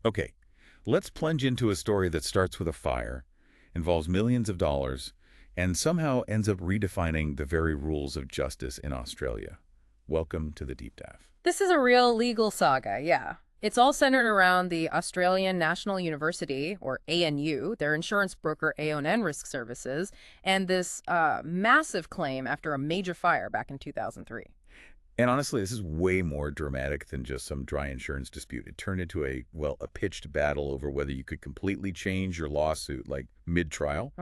Okay, let's plunge into a story that starts with a fire, involves millions of dollars, and somehow ends up redefining the very rules of justice in Australia. Welcome to the deep dive. This is a real legal saga, yeah. It's all centered around the Australian National University, or ANU, their insurance broker AON Risk Services, and this massive claim after a major fire back in 2003. And honestly, this is way more dramatic than just some dry insurance dispute. It turned into a pitched battle over whether you could completely change your lawsuit, like mid-trial.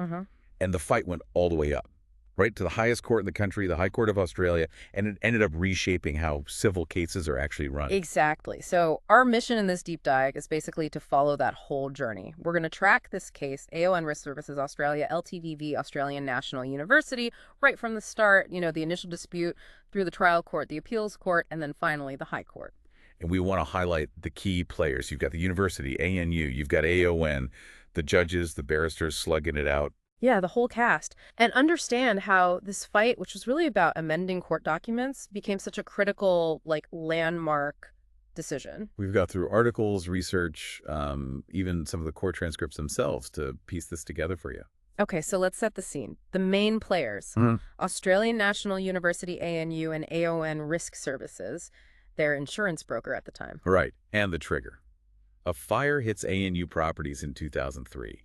And the fight went all the way up, right, to the highest court in the country, the High Court of Australia, and it ended up reshaping how civil cases are actually run. Exactly. So our mission in this deep dive is basically to follow that whole journey. We're going to track this case, AON Risk Services Australia, LTDV, Australian National University, right from the start, the initial dispute through the trial court, the appeals court, and then finally the High Court. And we want to highlight the key players. You've got the university, ANU, you've got AON, the judges, the barristers slugging it out. Yeah, the whole cast. And understand how this fight, which was really about amending court documents, became such a critical, landmark decision. We've got through articles, research, even some of the court transcripts themselves to piece this together for you. Okay, so let's set the scene. The main players, Australian National University ANU and AON Risk Services, their insurance broker at the time. Right, and the trigger. A fire hits ANU properties in 2003.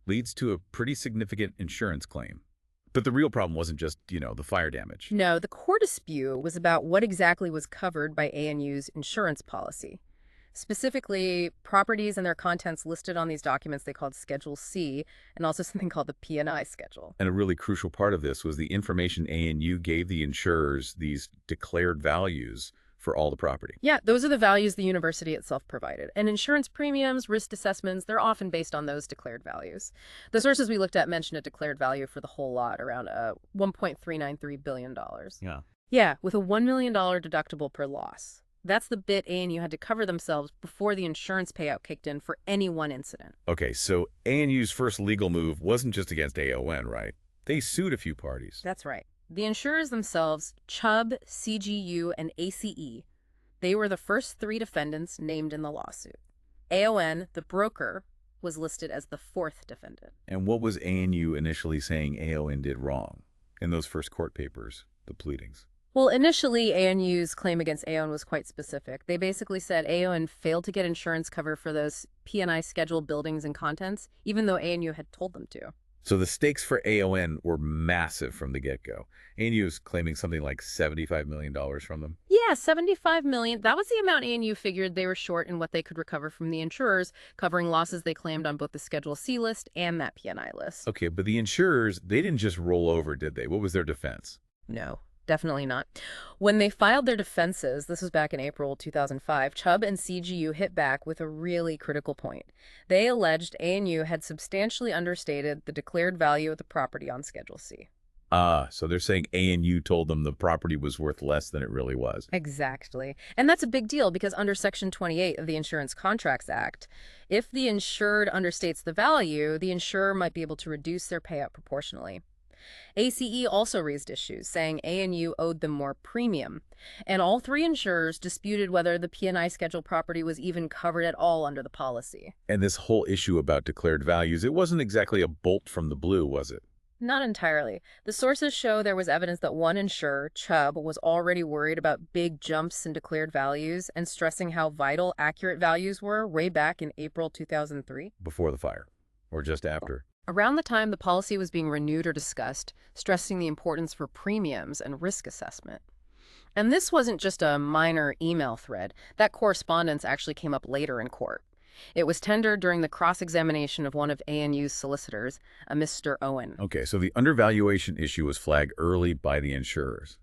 Leads to a pretty significant insurance claim. But the real problem wasn't just, the fire damage. No, the core dispute was about what exactly was covered by ANU's insurance policy. Specifically, properties and their contents listed on these documents they called Schedule C, and also something called the P&I schedule. And a really crucial part of this was the information ANU gave the insurers, these declared values for all the property. Yeah, those are the values the university itself provided. And insurance premiums, risk assessments, they're often based on those declared values. The sources we looked at mentioned a declared value for the whole lot, around $1.393 billion. Yeah. Yeah, with a $1 million deductible per loss. That's the bit ANU had to cover themselves before the insurance payout kicked in for any one incident. Okay, so ANU's first legal move wasn't just against AON, right? They sued a few parties. That's right. The insurers themselves, Chubb, CGU, and ACE, they were the first three defendants named in the lawsuit. AON, the broker, was listed as the fourth defendant. And what was ANU initially saying AON did wrong in those first court papers, the pleadings? Well, initially, ANU's claim against AON was quite specific. They basically said AON failed to get insurance cover for those P&I scheduled buildings and contents, even though ANU had told them to. So the stakes for AON were massive from the get-go. ANU is claiming something like $75 million from them. Yeah, $75 million. That was the amount ANU figured they were short in what they could recover from the insurers, covering losses they claimed on both the Schedule C list and that P&I list. Okay, but the insurers, they didn't just roll over, did they? What was their defense? No. Definitely not. When they filed their defenses, this was back in April 2005, Chubb and CGU hit back with a really critical point. They alleged ANU had substantially understated the declared value of the property on Schedule C. So they're saying ANU told them the property was worth less than it really was. Exactly. And that's a big deal because under Section 28 of the Insurance Contracts Act, if the insured understates the value, the insurer might be able to reduce their payout proportionally. ACE also raised issues, saying ANU owed them more premium. And all three insurers disputed whether the P&I schedule property was even covered at all under the policy. And this whole issue about declared values, it wasn't exactly a bolt from the blue, was it? Not entirely. The sources show there was evidence that one insurer, Chubb, was already worried about big jumps in declared values and stressing how vital accurate values were way back in April 2003. Before the fire, or just after. Around the time the policy was being renewed or discussed, stressing the importance for premiums and risk assessment. And this wasn't just a minor email thread. That correspondence actually came up later in court. It was tendered during the cross-examination of one of ANU's solicitors, a Mr. Owen. Okay, so the undervaluation issue was flagged early by the insurers.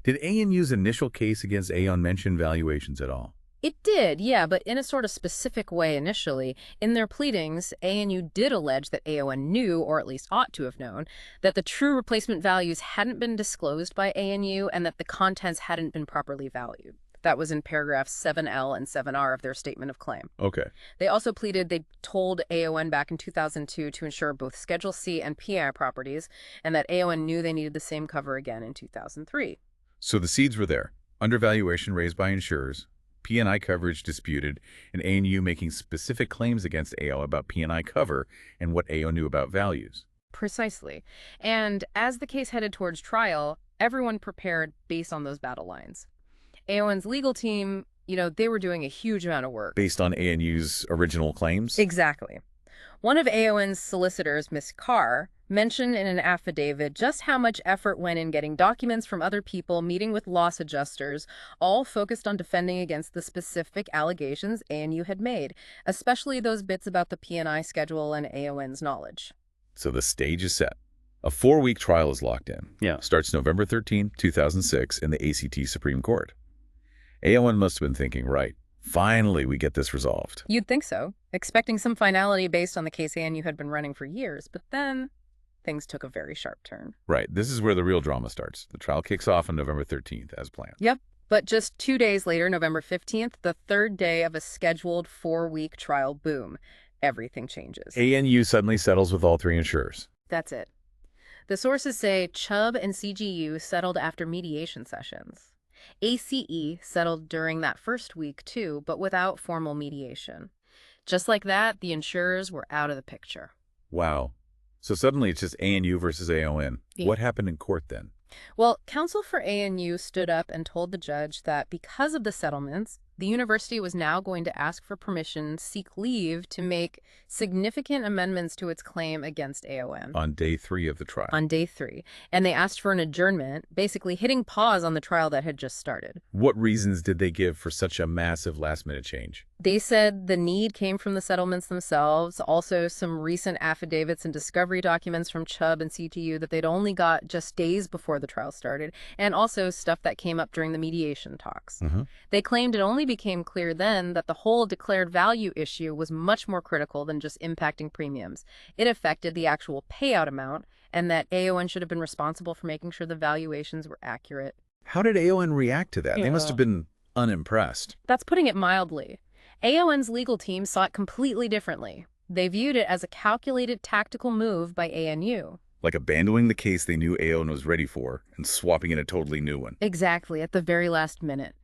Did ANU's initial case against Aon mention valuations at all? It did, yeah, but in a sort of specific way initially. In their pleadings, ANU did allege that AON knew, or at least ought to have known, that the true replacement values hadn't been disclosed by ANU and that the contents hadn't been properly valued. That was in paragraphs 7L and 7R of their statement of claim. Okay. They also pleaded they told AON back in 2002 to insure both Schedule C and PI properties, and that AON knew they needed the same cover again in 2003. So the seeds were there. Undervaluation raised by insurers, P&I coverage disputed, and ANU making specific claims against AO about P&I cover and what AO knew about values. Precisely. And as the case headed towards trial, everyone prepared based on those battle lines. AON's legal team, they were doing a huge amount of work. Based on ANU's original claims? Exactly. One of AON's solicitors, Miss Carr, mentioned in an affidavit just how much effort went in getting documents from other people, meeting with loss adjusters, all focused on defending against the specific allegations ANU had made, especially those bits about the P&I schedule and AON's knowledge. So the stage is set. A 4-week trial is locked in. Yeah. Starts November 13, 2006 in the ACT Supreme Court. AON must have been thinking, right, finally we get this resolved. You'd think so, expecting some finality based on the case ANU had been running for years, but then things took a very sharp turn. Right, this is where the real drama starts. The trial kicks off on November 13th as planned. Yep, but just 2 days later, November 15th, the third day of a scheduled 4-week trial, boom, everything changes. ANU suddenly settles with all 3 insurers. That's it. The sources say Chubb and CGU settled after mediation sessions. ACE settled during that first week, too, but without formal mediation. Just like that, the insurers were out of the picture. Wow. So suddenly it's just ANU versus AON. Yeah. What happened in court then? Well, counsel for ANU stood up and told the judge that because of the settlements, the university was now going to ask for permission, seek leave to make significant amendments to its claim against AON. On day 3 of the trial. On day 3. And they asked for an adjournment, basically hitting pause on the trial that had just started. What reasons did they give for such a massive last-minute change? They said the need came from the settlements themselves, also some recent affidavits and discovery documents from Chubb and CTU that they'd only got just days before the trial started, and also stuff that came up during the mediation talks. They claimed it only became clear then that the whole declared value issue was much more critical than just impacting premiums. It affected the actual payout amount, and that AON should have been responsible for making sure the valuations were accurate. How did AON react to that? They must have been unimpressed. That's putting it mildly. AON's legal team saw it completely differently. They viewed it as a calculated tactical move by ANU. Like abandoning the case they knew AON was ready for and swapping in a totally new one. Exactly, at the very last minute.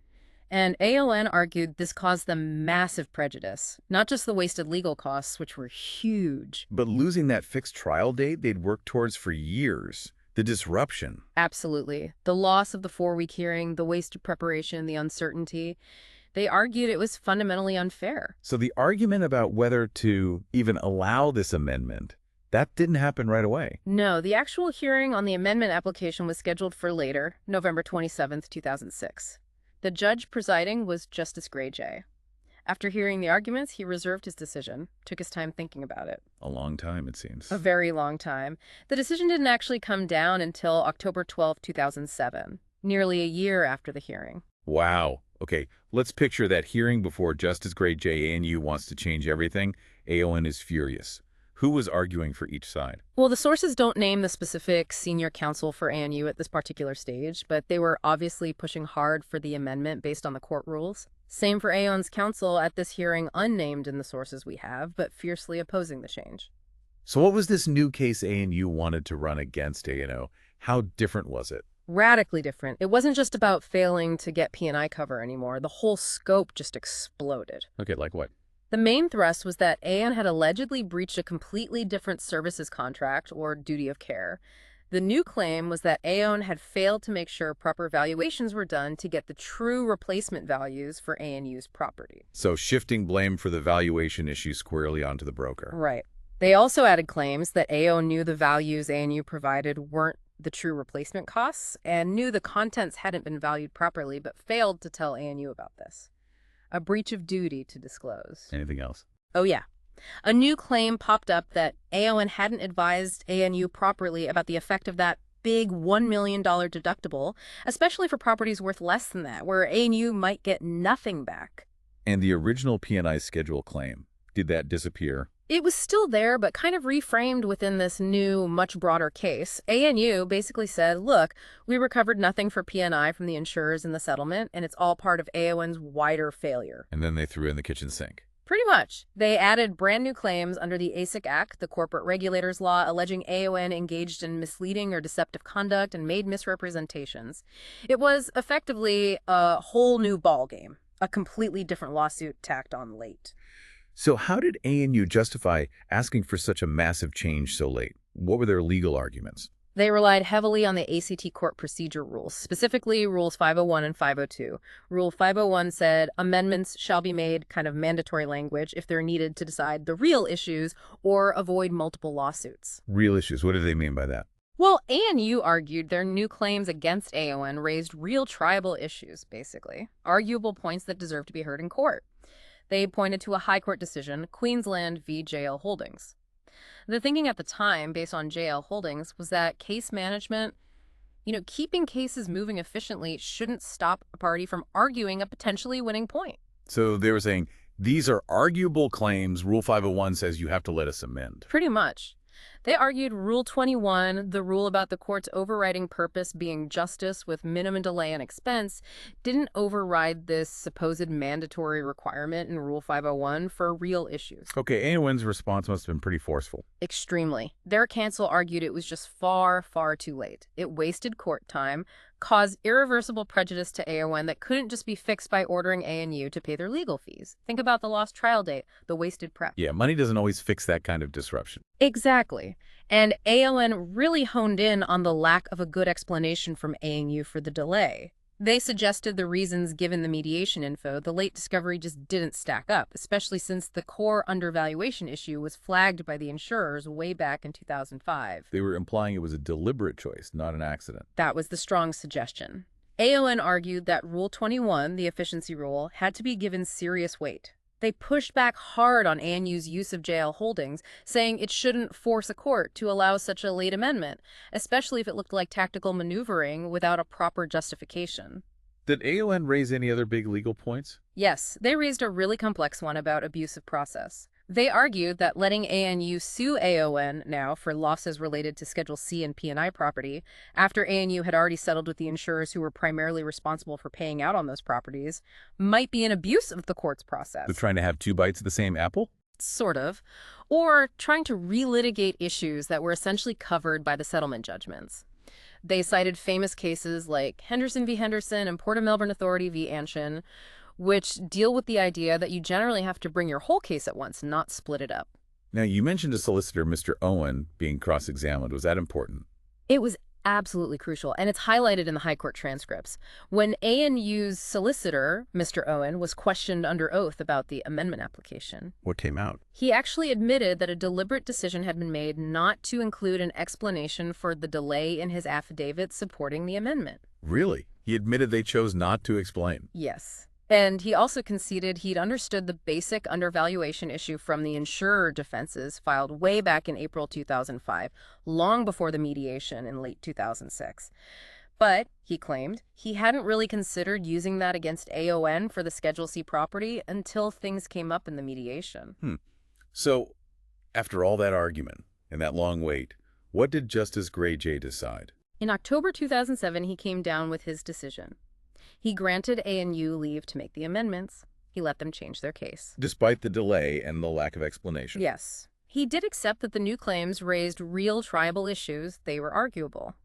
And AON argued this caused them massive prejudice, not just the wasted legal costs, which were huge. But losing that fixed trial date they'd worked towards for years, the disruption. Absolutely. The loss of the 4-week hearing, the wasted preparation, the uncertainty. They argued it was fundamentally unfair. So the argument about whether to even allow this amendment, that didn't happen right away. No, the actual hearing on the amendment application was scheduled for later, November 27th, 2006. The judge presiding was Justice Gray J. After hearing the arguments, he reserved his decision, took his time thinking about it. A long time, it seems. A very long time. The decision didn't actually come down until October 12, 2007, nearly a year after the hearing. Wow. Okay, let's picture that hearing before Justice Gray J. ANU wants to change everything. AON is furious. Who was arguing for each side? Well, the sources don't name the specific senior counsel for ANU at this particular stage, but they were obviously pushing hard for the amendment based on the court rules. Same for AON's counsel at this hearing, unnamed in the sources we have, but fiercely opposing the change. So what was this new case ANU wanted to run against ANO? How different was it? Radically different. It wasn't just about failing to get P&I cover anymore. The whole scope just exploded. Okay, like what? The main thrust was that AON had allegedly breached a completely different services contract, or duty of care. The new claim was that AON had failed to make sure proper valuations were done to get the true replacement values for ANU's property. So shifting blame for the valuation issue squarely onto the broker. Right. They also added claims that AON knew the values ANU provided weren't the true replacement costs and knew the contents hadn't been valued properly but failed to tell ANU about this. A breach of duty to disclose. Anything else? Oh, yeah. A new claim popped up that AON hadn't advised ANU properly about the effect of that big $1 million deductible, especially for properties worth less than that, where ANU might get nothing back. And the original P&I schedule claim, did that disappear? It was still there, but kind of reframed within this new, much broader case. ANU basically said, look, we recovered nothing for P&I from the insurers in the settlement, and it's all part of AON's wider failure. And then they threw in the kitchen sink. Pretty much. They added brand new claims under the ASIC Act, the Corporate Regulators Law, alleging AON engaged in misleading or deceptive conduct and made misrepresentations. It was effectively a whole new ballgame. a completely different lawsuit tacked on late. So how did ANU justify asking for such a massive change so late? What were their legal arguments? They relied heavily on the ACT court procedure rules, specifically Rules 501 and 502. Rule 501 said amendments shall be made, kind of mandatory language, if they're needed to decide the real issues or avoid multiple lawsuits. Real issues. What do they mean by that? Well, ANU argued their new claims against AON raised real triable issues, basically, arguable points that deserve to be heard in court. They pointed to a high court decision, Queensland v. JL Holdings. The thinking at the time, based on JL Holdings, was that case management, keeping cases moving efficiently shouldn't stop a party from arguing a potentially winning point. So they were saying, these are arguable claims. Rule 501 says you have to let us amend. Pretty much. They argued Rule 21, the rule about the court's overriding purpose being justice with minimum delay and expense, didn't override this supposed mandatory requirement in Rule 501 for real issues. Okay, AON's response must have been pretty forceful. Extremely. Their counsel argued it was just far, far too late. It wasted court time, caused irreversible prejudice to AON that couldn't just be fixed by ordering ANU to pay their legal fees. Think about the lost trial date, the wasted prep. Yeah, money doesn't always fix that kind of disruption. Exactly. And AON really honed in on the lack of a good explanation from ANU for the delay. They suggested the reasons given the mediation info, the late discovery just didn't stack up, especially since the core undervaluation issue was flagged by the insurers way back in 2005. They were implying it was a deliberate choice, not an accident. That was the strong suggestion. AON argued that Rule 21, the efficiency rule, had to be given serious weight. They pushed back hard on ANU's use of JL Holdings, saying it shouldn't force a court to allow such a late amendment, especially if it looked like tactical maneuvering without a proper justification. Did AON raise any other big legal points? Yes, they raised a really complex one about abusive process. They argued that letting ANU sue AON now for losses related to Schedule C and P&I property, after ANU had already settled with the insurers who were primarily responsible for paying out on those properties, might be an abuse of the court's process. They're trying to have two bites of the same apple? Sort of. Or trying to relitigate issues that were essentially covered by the settlement judgments. They cited famous cases like Henderson v. Henderson and Port of Melbourne Authority v. Anshin, which deal with the idea that you generally have to bring your whole case at once, not split it up. Now, you mentioned a solicitor, Mr. Owen, being cross-examined. Was that important? It was absolutely crucial, and it's highlighted in the High Court transcripts. When ANU's solicitor, Mr. Owen, was questioned under oath about the amendment application, What came out? he actually admitted that a deliberate decision had been made not to include an explanation for the delay in his affidavit supporting the amendment. Really? He admitted they chose not to explain. Yes. And he also conceded he'd understood the basic undervaluation issue from the insurer defenses filed way back in April 2005, long before the mediation in late 2006. But, he claimed, he hadn't really considered using that against AON for the Schedule C property until things came up in the mediation. So, after all that argument and that long wait, what did Justice Gray J decide? In October 2007, he came down with his decision. He granted ANU leave to make the amendments. He let them change their case. Despite the delay and the lack of explanation. Yes. He did accept that the new claims raised real triable issues. They were arguable.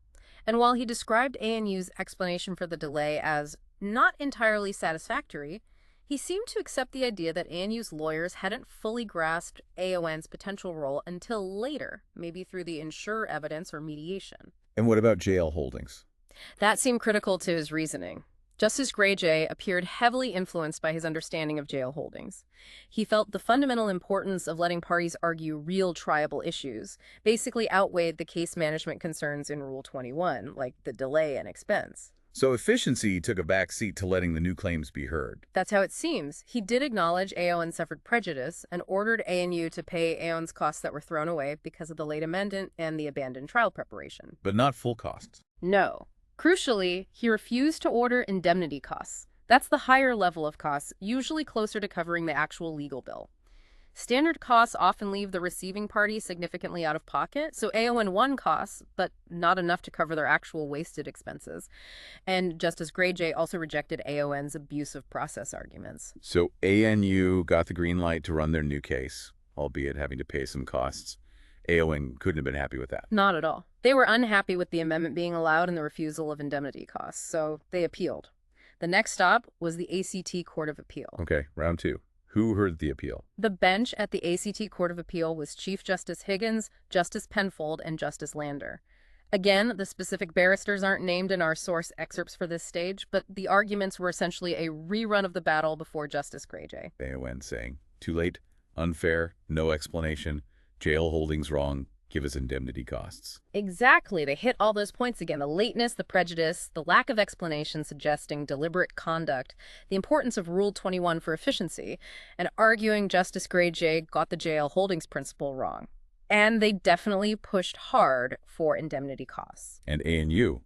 And while he described ANU's explanation for the delay as not entirely satisfactory, he seemed to accept the idea that ANU's lawyers hadn't fully grasped AON's potential role until later, maybe through the insurer evidence or mediation. And what about JL Holdings? That seemed critical to his reasoning. Justice Gray J appeared heavily influenced by his understanding of JL Holdings. He felt the fundamental importance of letting parties argue real triable issues basically outweighed the case management concerns in Rule 21, like the delay and expense. So efficiency took a back seat to letting the new claims be heard. That's how it seems. He did acknowledge AON suffered prejudice and ordered ANU to pay AON's costs that were thrown away because of the late amendment and the abandoned trial preparation. But not full costs. No. Crucially, he refused to order indemnity costs. That's the higher level of costs, usually closer to covering the actual legal bill. Standard costs often leave the receiving party significantly out of pocket, so AON won costs, but not enough to cover their actual wasted expenses. And Justice Gray J also rejected AON's abusive process arguments. So ANU got the green light to run their new case, albeit having to pay some costs. AON couldn't have been happy with that. Not at all. They were unhappy with the amendment being allowed and the refusal of indemnity costs, so they appealed. The next stop was the ACT Court of Appeal. Okay, round two. Who heard the appeal? The bench at the ACT Court of Appeal was Chief Justice Higgins, Justice Penfold, and Justice Lander. Again, the specific barristers aren't named in our source excerpts for this stage, but the arguments were essentially a rerun of the battle before Justice Greyjay. AON saying, too late, unfair, no explanation, jail holdings wrong, give us indemnity costs. Exactly. They hit all those points again. The lateness, the prejudice, the lack of explanation suggesting deliberate conduct, the importance of Rule 21 for efficiency, and arguing Justice Greyjay got the jail holdings principle wrong. And they definitely pushed hard for indemnity costs. And ANU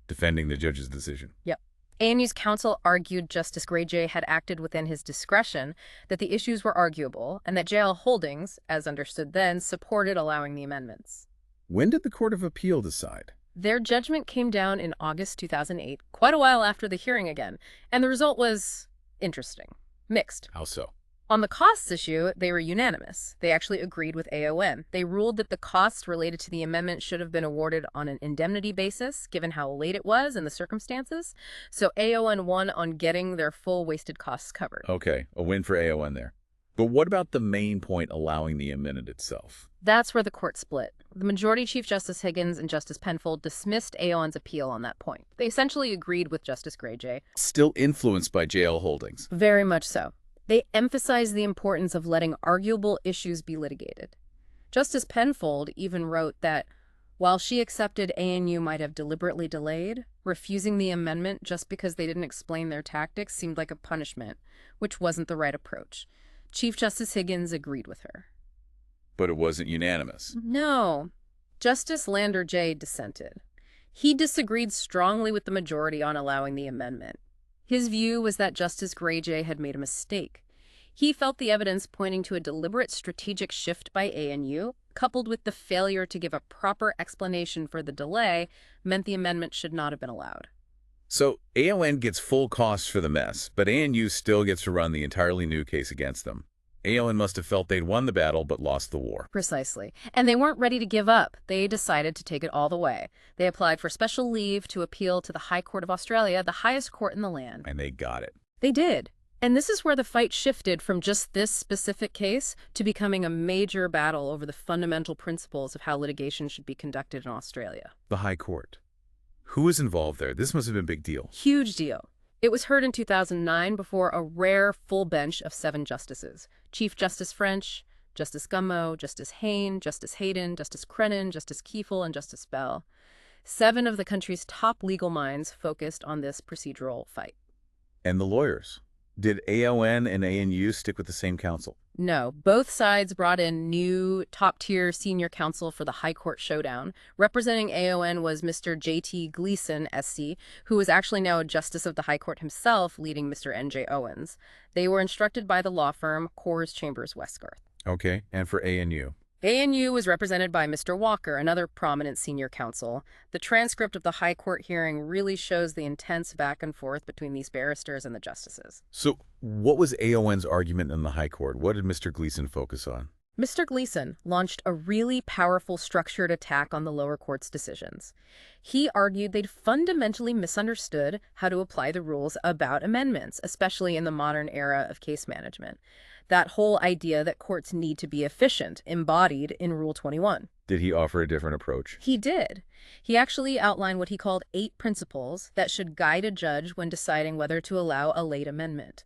defending the judge's decision. Yep. ANU's counsel argued Justice Greyjay had acted within his discretion, that the issues were arguable, and that jail holdings, as understood then, supported allowing the amendments. When did the Court of Appeal decide? Their judgment came down in August 2008, quite a while after the hearing again, and the result was interesting. Mixed. How so? On the costs issue, they were unanimous. They actually agreed with AON. They ruled that the costs related to the amendment should have been awarded on an indemnity basis, given how late it was and the circumstances. So AON won on getting their full wasted costs covered. Okay, a win for AON there. But what about the main point allowing the amendment itself? That's where the court split. The majority Chief Justice Higgins and Justice Penfold dismissed AON's appeal on that point. They essentially agreed with Justice Greyjay. Still influenced by jail holdings. Very much so. They emphasized the importance of letting arguable issues be litigated. Justice Penfold even wrote that while she accepted ANU might have deliberately delayed, refusing the amendment just because they didn't explain their tactics seemed like a punishment, which wasn't the right approach. Chief Justice Higgins agreed with her. But it wasn't unanimous. No. Justice Lander J. dissented. He disagreed strongly with the majority on allowing the amendment. His view was that Justice Greyjay had made a mistake. He felt the evidence pointing to a deliberate strategic shift by ANU, coupled with the failure to give a proper explanation for the delay, meant the amendment should not have been allowed. So AON gets full costs for the mess, but ANU still gets to run the entirely new case against them. AON must have felt they'd won the battle but lost the war. Precisely. And they weren't ready to give up. They decided to take it all the way. They applied for special leave to appeal to the High Court of Australia, the highest court in the land. And they got it. They did. And this is where the fight shifted from just this specific case to becoming a major battle over the fundamental principles of how litigation should be conducted in Australia. The High Court. Who was involved there? This must have been a big deal. Huge deal. It was heard in 2009 before a rare full bench of 7 justices. Chief Justice French, Justice Gummow, Justice Hayne, Justice Hayden, Justice Crennan, Justice Kiefel, and Justice Bell. 7 of the country's top legal minds focused on this procedural fight. And the lawyers? Did AON and ANU stick with the same counsel? No, both sides brought in new top-tier senior counsel for the High Court showdown. Representing AON was Mr. J.T. Gleeson, SC, who was actually now a justice of the High Court himself, leading Mr. N.J. Owens. They were instructed by the law firm Coors Chambers Westgarth. Okay, and for ANU? ANU was represented by Mr. Walker, another prominent senior counsel. The transcript of the High Court hearing really shows the intense back and forth between these barristers and the justices. So what was AON's argument in the High Court? What did Mr. Gleeson focus on? Mr. Gleeson launched a really powerful structured attack on the lower court's decisions. He argued they'd fundamentally misunderstood how to apply the rules about amendments, especially in the modern era of case management. That whole idea that courts need to be efficient, embodied in Rule 21. Did he offer a different approach? He did. He actually outlined what he called 8 principles that should guide a judge when deciding whether to allow a late amendment.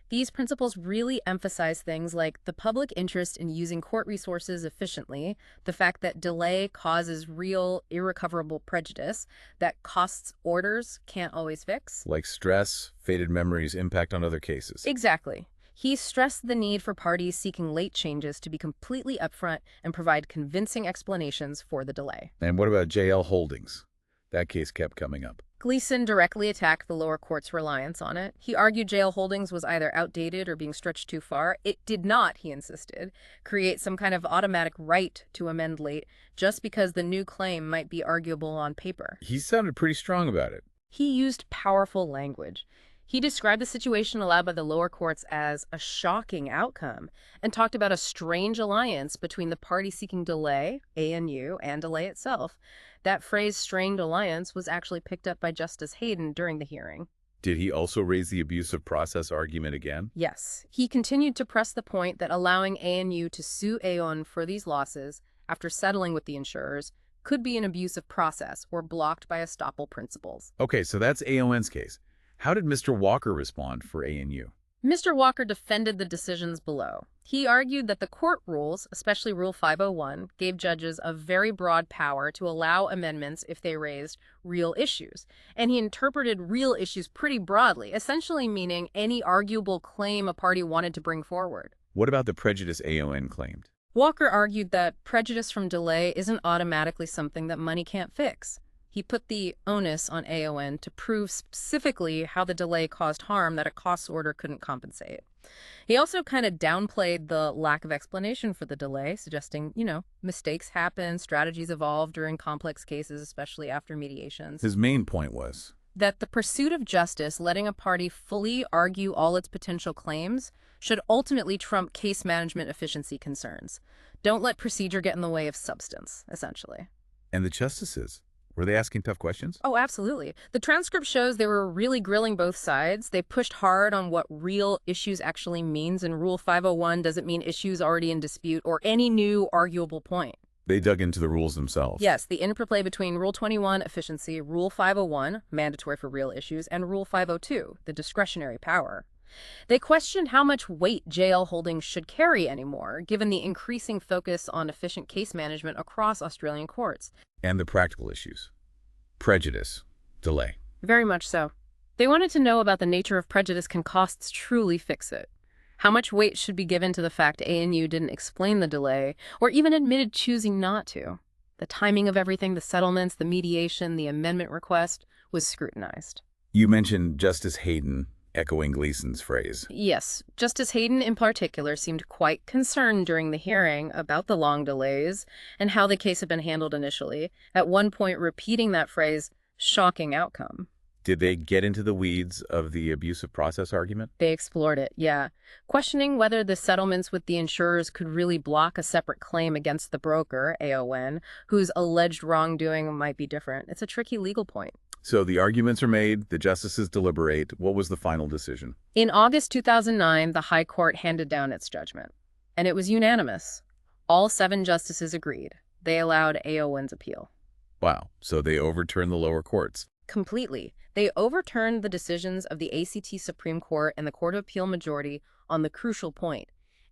These principles really emphasize things like the public interest in using court resources efficiently, the fact that delay causes real, irrecoverable prejudice that costs orders can't always fix. Like stress, faded memories, impact on other cases. Exactly. He stressed the need for parties seeking late changes to be completely upfront and provide convincing explanations for the delay. And what about JL Holdings? That case kept coming up. Gleeson directly attacked the lower court's reliance on it. He argued jail holdings was either outdated or being stretched too far. It did not, he insisted, create some kind of automatic right to amend late just because the new claim might be arguable on paper. He sounded pretty strong about it. He used powerful language. He described the situation allowed by the lower courts as a shocking outcome and talked about a strange alliance between the party seeking delay, ANU, and delay itself. That phrase, strained alliance, was actually picked up by Justice Hayden during the hearing. Did he also raise the abuse of process argument again? Yes, he continued to press the point that allowing ANU to sue Aon for these losses after settling with the insurers could be an abuse of process or blocked by estoppel principles. Okay, so that's AON's case. How did Mr. Walker respond for ANU? Mr. Walker defended the decisions below. He argued that the court rules, especially Rule 501, gave judges a very broad power to allow amendments if they raised real issues. And he interpreted real issues pretty broadly, essentially meaning any arguable claim a party wanted to bring forward. What about the prejudice AON claimed? Walker argued that prejudice from delay isn't automatically something that money can't fix. He put the onus on AON to prove specifically how the delay caused harm that a costs order couldn't compensate. He also kind of downplayed the lack of explanation for the delay, suggesting, mistakes happen, strategies evolve during complex cases, especially after mediations. His main point was That the pursuit of justice, letting a party fully argue all its potential claims, should ultimately trump case management efficiency concerns. Don't let procedure get in the way of substance, essentially. And the justices? Were they asking tough questions? Oh, absolutely. The transcript shows they were really grilling both sides. They pushed hard on what real issues actually means, and Rule 501 doesn't mean issues already in dispute or any new arguable point. They dug into the rules themselves. Yes, the interplay between Rule 21, efficiency, Rule 501, mandatory for real issues, and Rule 502, the discretionary power. They questioned how much weight jail holdings should carry anymore, given the increasing focus on efficient case management across Australian courts. And the practical issues. Prejudice. Delay. Very much so. They wanted to know about the nature of prejudice. Can costs truly fix it? How much weight should be given to the fact ANU didn't explain the delay, or even admitted choosing not to? The timing of everything, the settlements, the mediation, the amendment request, was scrutinized. You mentioned Justice Hayden, echoing Gleason's phrase. Yes, Justice Hayden in particular seemed quite concerned during the hearing about the long delays and how the case had been handled initially, at one point repeating that phrase, shocking outcome. Did they get into the weeds of the abuse of process argument? They explored it, yeah, questioning whether the settlements with the insurers could really block a separate claim against the broker, AON, whose alleged wrongdoing might be different. It's a tricky legal point. So the arguments are made, the justices deliberate. What was the final decision? In August 2009, the High Court handed down its judgment, and it was unanimous. All 7 justices agreed. They allowed AON's appeal. Wow, so they overturned the lower courts. Completely. They overturned the decisions of the ACT Supreme Court and the Court of Appeal majority on the crucial point.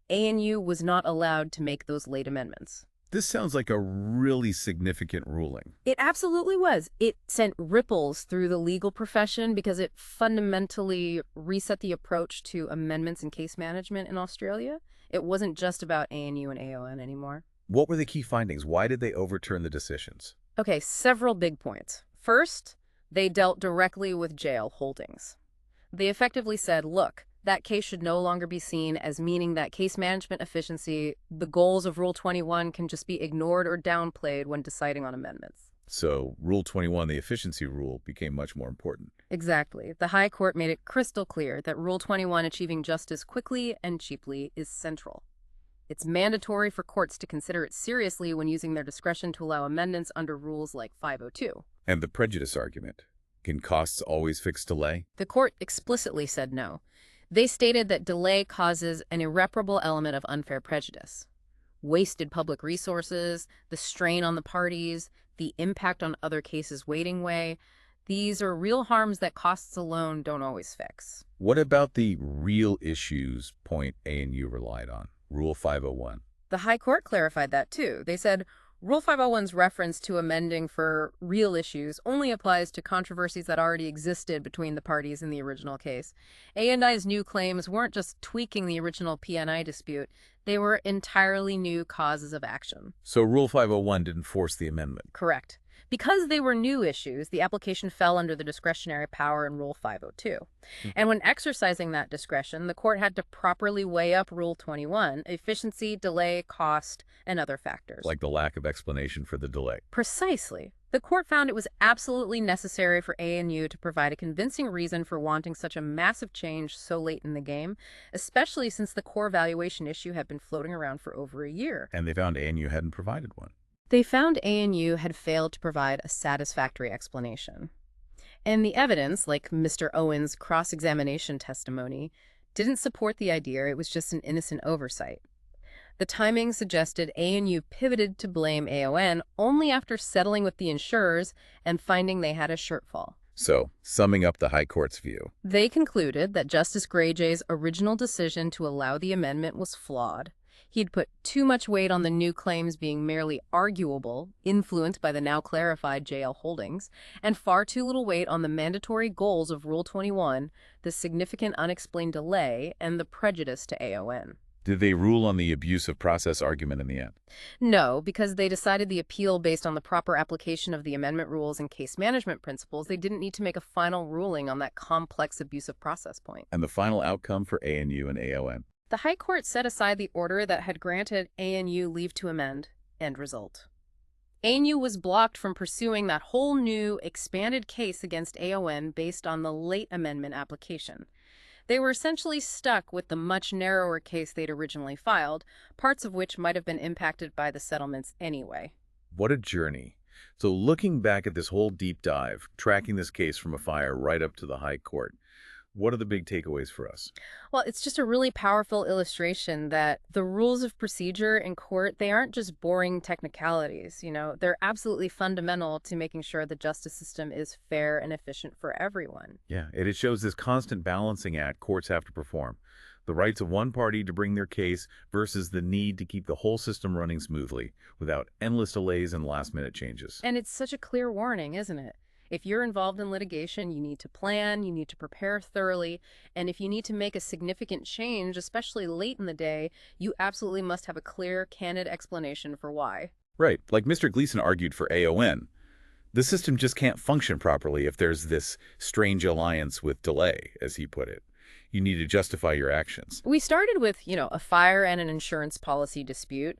ANU was not allowed to make those late amendments. This sounds like a really significant ruling. It absolutely was. It sent ripples through the legal profession because it fundamentally reset the approach to amendments in case management in Australia. It wasn't just about ANU and AON anymore. What were the key findings? Why did they overturn the decisions? Okay, several big points. First, they dealt directly with jail holdings. They effectively said, look, that case should no longer be seen as meaning that case management efficiency, the goals of Rule 21, can just be ignored or downplayed when deciding on amendments. So Rule 21, the efficiency rule, became much more important. Exactly. The High Court made it crystal clear that Rule 21, achieving justice quickly and cheaply, is central. It's mandatory for courts to consider it seriously when using their discretion to allow amendments under rules like 502. And the prejudice argument. Can costs always fix delay? The court explicitly said no. They stated that delay causes an irreparable element of unfair prejudice. Wasted public resources, the strain on the parties, the impact on other cases waiting way. These are real harms that costs alone don't always fix. What about the real issues point ANU relied on? Rule 501. The High Court clarified that too. They said Rule 501's reference to amending for real issues only applies to controversies that already existed between the parties in the original case. A&I's new claims weren't just tweaking the original P&I dispute, they were entirely new causes of action. So Rule 501 didn't force the amendment. Correct. Because they were new issues, the application fell under the discretionary power in Rule 502. And when exercising that discretion, the court had to properly weigh up Rule 21, efficiency, delay, cost, and other factors. Like the lack of explanation for the delay. Precisely. The court found it was absolutely necessary for ANU to provide a convincing reason for wanting such a massive change so late in the game, especially since the core valuation issue had been floating around for over a year. And they found ANU hadn't provided one. They found ANU had failed to provide a satisfactory explanation. And the evidence, like Mr. Owen's cross-examination testimony, didn't support the idea it was just an innocent oversight. The timing suggested ANU pivoted to blame AON only after settling with the insurers and finding they had a shortfall. So, summing up the High Court's view. They concluded that Justice Greyjay's original decision to allow the amendment was flawed. He'd put too much weight on the new claims being merely arguable, influenced by the now clarified JL holdings, and far too little weight on the mandatory goals of Rule 21, the significant unexplained delay, and the prejudice to AON. Did they rule on the abuse of process argument in the end? No, because they decided the appeal based on the proper application of the amendment rules and case management principles. They didn't need to make a final ruling on that complex abuse of process point. And the final outcome for ANU and AON? The High Court set aside the order that had granted ANU leave to amend. End result. ANU was blocked from pursuing that whole new, expanded case against AON based on the late amendment application. They were essentially stuck with the much narrower case they'd originally filed, parts of which might have been impacted by the settlements anyway. What a journey. So looking back at this whole deep dive, tracking this case from afire right up to the High Court, what are the big takeaways for us? Well, it's just a really powerful illustration that the rules of procedure in court, they aren't just boring technicalities, they're absolutely fundamental to making sure the justice system is fair and efficient for everyone. Yeah, it shows this constant balancing act courts have to perform. The rights of one party to bring their case versus the need to keep the whole system running smoothly without endless delays and last-minute changes. And it's such a clear warning, isn't it? If you're involved in litigation, you need to plan, you need to prepare thoroughly, and if you need to make a significant change, especially late in the day, you absolutely must have a clear, candid explanation for why. Right. Like Mr. Gleason argued for AON. The system just can't function properly if there's this strange alliance with delay, as he put it. You need to justify your actions. We started with, a fire and an insurance policy dispute,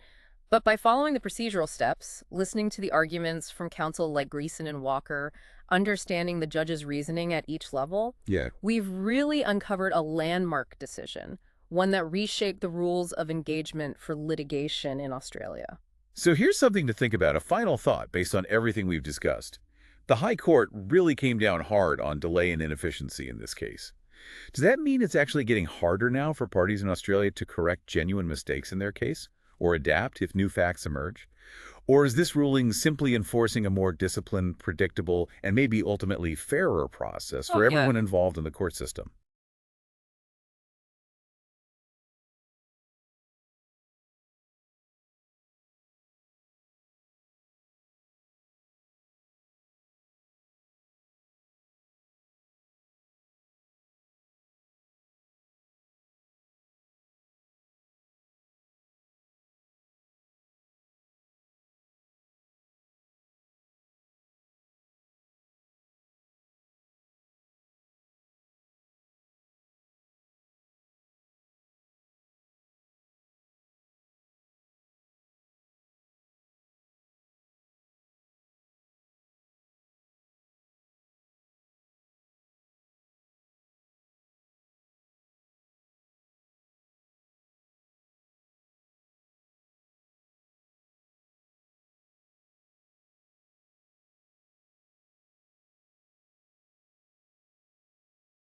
but by following the procedural steps, listening to the arguments from counsel like Gleason and Walker, understanding the judge's reasoning at each level, we've really uncovered a landmark decision, one that reshaped the rules of engagement for litigation in Australia. So here's something to think about, a final thought based on everything we've discussed. The High Court really came down hard on delay and inefficiency in this case. Does that mean it's actually getting harder now for parties in Australia to correct genuine mistakes in their case, or adapt if new facts emerge? Or is this ruling simply enforcing a more disciplined, predictable, and maybe ultimately fairer process for everyone involved in the court system?